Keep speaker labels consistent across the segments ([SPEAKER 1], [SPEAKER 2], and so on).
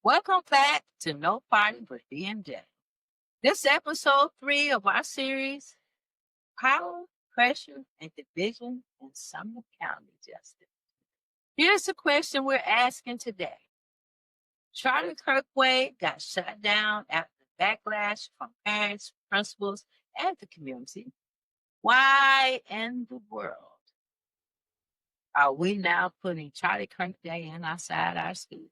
[SPEAKER 1] Welcome back to No Party But Being Dead. This episode 3 of our series, Power, Pressure, and Division in Sumner County Justice. Here's the question we're asking today. Charlie Kirkway got shut down after backlash from parents, principals, and the community. Why in the world are we now putting Charlie Kirkway inside our schools?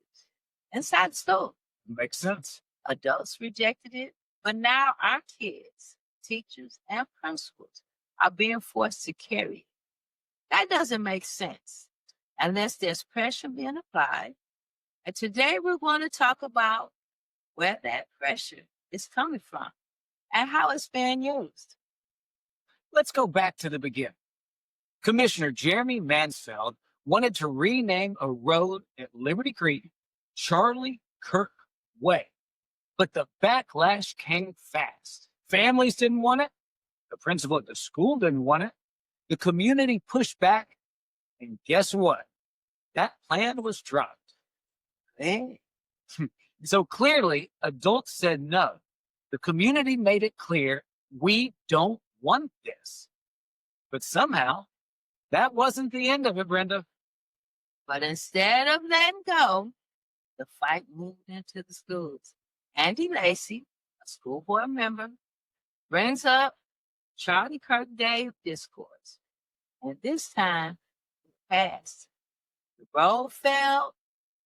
[SPEAKER 1] Inside the school?
[SPEAKER 2] Makes sense.
[SPEAKER 1] Adults rejected it, but now our kids, teachers, and principals are being forced to carry it. That doesn't make sense unless there's pressure being applied. And today we're going to talk about where that pressure is coming from and how it's being used.
[SPEAKER 2] Let's go back to the beginning. Commissioner Jeremy Mansfeld wanted to rename a road at Liberty Creek Charlie Kirk Way, but the backlash came fast. Families didn't want it. The principal at the school didn't want it. The community pushed back. And guess what? That plan was dropped.
[SPEAKER 1] Hey,
[SPEAKER 2] So clearly, adults said no. The community made it clear we don't want this. But somehow, that wasn't the end of it, Brenda.
[SPEAKER 1] but instead of letting go, the fight moved into the schools. Andy Lacey, a school board member, brings up Charlie Kirk Day discourse. And this time, it passed. The road fell,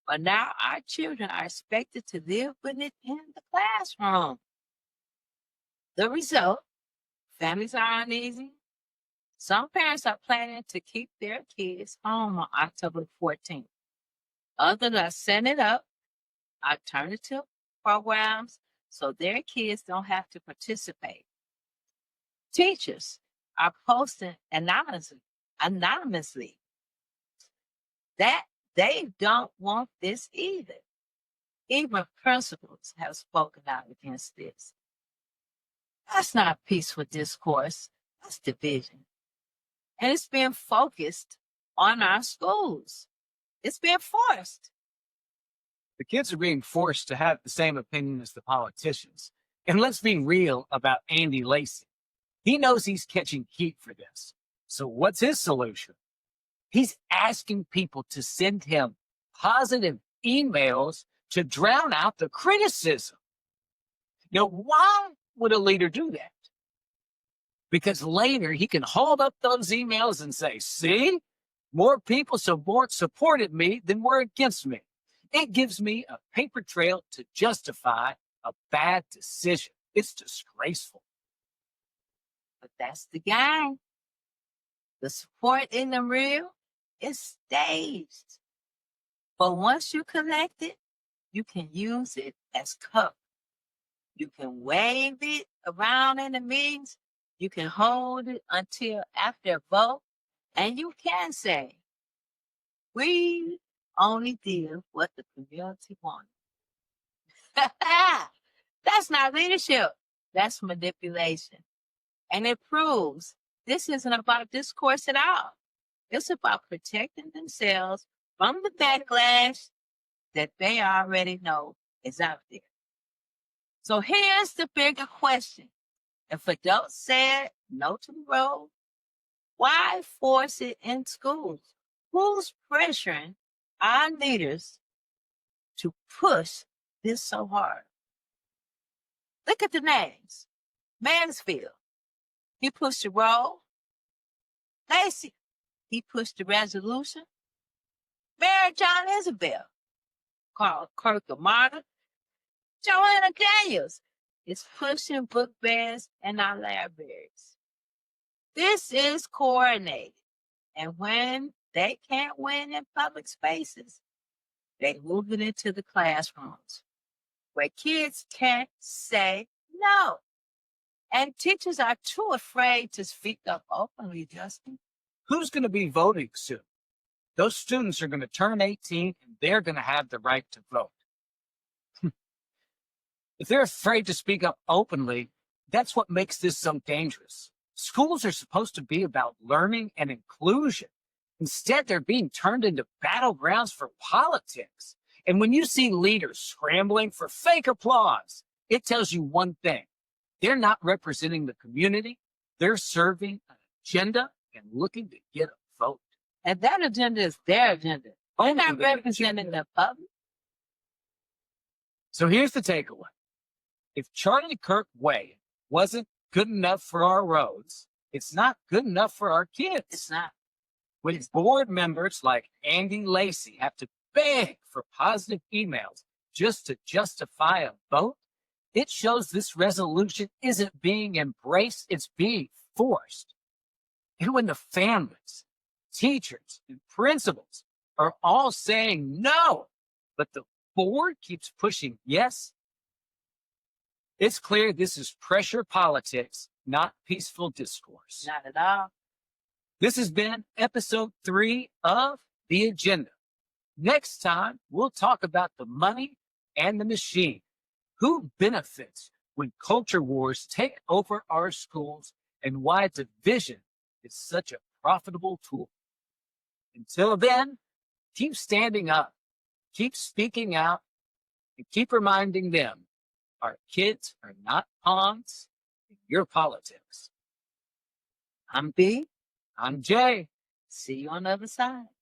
[SPEAKER 1] but now our children are expected to live with it in the classroom. The result, families are uneasy. Some parents are planning to keep their kids home on October 14th. Others are setting up alternative programs so their kids don't have to participate. Teachers are posting anonymously that they don't want this either. Even principals have spoken out against this. That's not peaceful discourse, that's division. And it's being focused on our schools. It's being forced.
[SPEAKER 2] The kids are being forced to have the same opinion as the politicians. And let's be real about Andy Lacey. He knows he's catching heat for this. So what's his solution? He's asking people to send him positive emails to drown out the criticism. Now, why would a leader do that? Because later he can hold up those emails and say, see, more people supported me than were against me. It gives me a paper trail to justify a bad decision. It's disgraceful.
[SPEAKER 1] But that's the game. The support isn't real. It's staged. But once you collect it, you can use it as cover. You can wave it around in the meetings. You can hold it until after a vote. And you can say, we only did what the community wanted. That's not leadership. That's manipulation. And it proves this isn't about discourse at all. It's about protecting themselves from the backlash that they already know is out there. So here's the bigger question. If adults said no to the road, why force it in schools? Who's pressuring our leaders to push this so hard? Look at the names. Mansfield, he pushed the road. Lacey, he pushed the resolution. Mary John Isabel, called Kirk a martyr. Joanna Daniels is pushing book bans in our libraries. This is coordinated. And when they can't win in public spaces, they move it into the classrooms where kids can't say no. And teachers are too afraid to speak up openly, Justin.
[SPEAKER 2] Who's going to be voting soon? Those students are going to turn 18 and they're going to have the right to vote. If they're afraid to speak up openly, that's what makes this so dangerous. Schools are supposed to be about learning and inclusion. Instead, they're being turned into battlegrounds for politics. And when you see leaders scrambling for fake applause, it tells you one thing. They're not representing the community. They're serving an agenda and looking to get a vote.
[SPEAKER 1] And that agenda is their agenda. They're
[SPEAKER 2] Only
[SPEAKER 1] not
[SPEAKER 2] their
[SPEAKER 1] representing the public.
[SPEAKER 2] So here's the takeaway. If Charlie Kirk Way wasn't good enough for our roads, it's not good enough for our kids.
[SPEAKER 1] It's not.
[SPEAKER 2] When board members like Andy Lacey have to beg for positive emails just to justify a vote, it shows this resolution isn't being embraced, it's being forced. And when the families, teachers, and principals are all saying no, but the board keeps pushing yes, it's clear this is pressure politics, not peaceful discourse.
[SPEAKER 1] Not at all.
[SPEAKER 2] This has been episode 3 of The Agenda. Next time, we'll talk about the money and the machine. Who benefits when culture wars take over our schools and why division is such a profitable tool. Until then, keep standing up, keep speaking out, and keep reminding them our kids are not pawns in your politics.
[SPEAKER 1] I'm B.
[SPEAKER 2] I'm Jay.
[SPEAKER 1] See you on the other side.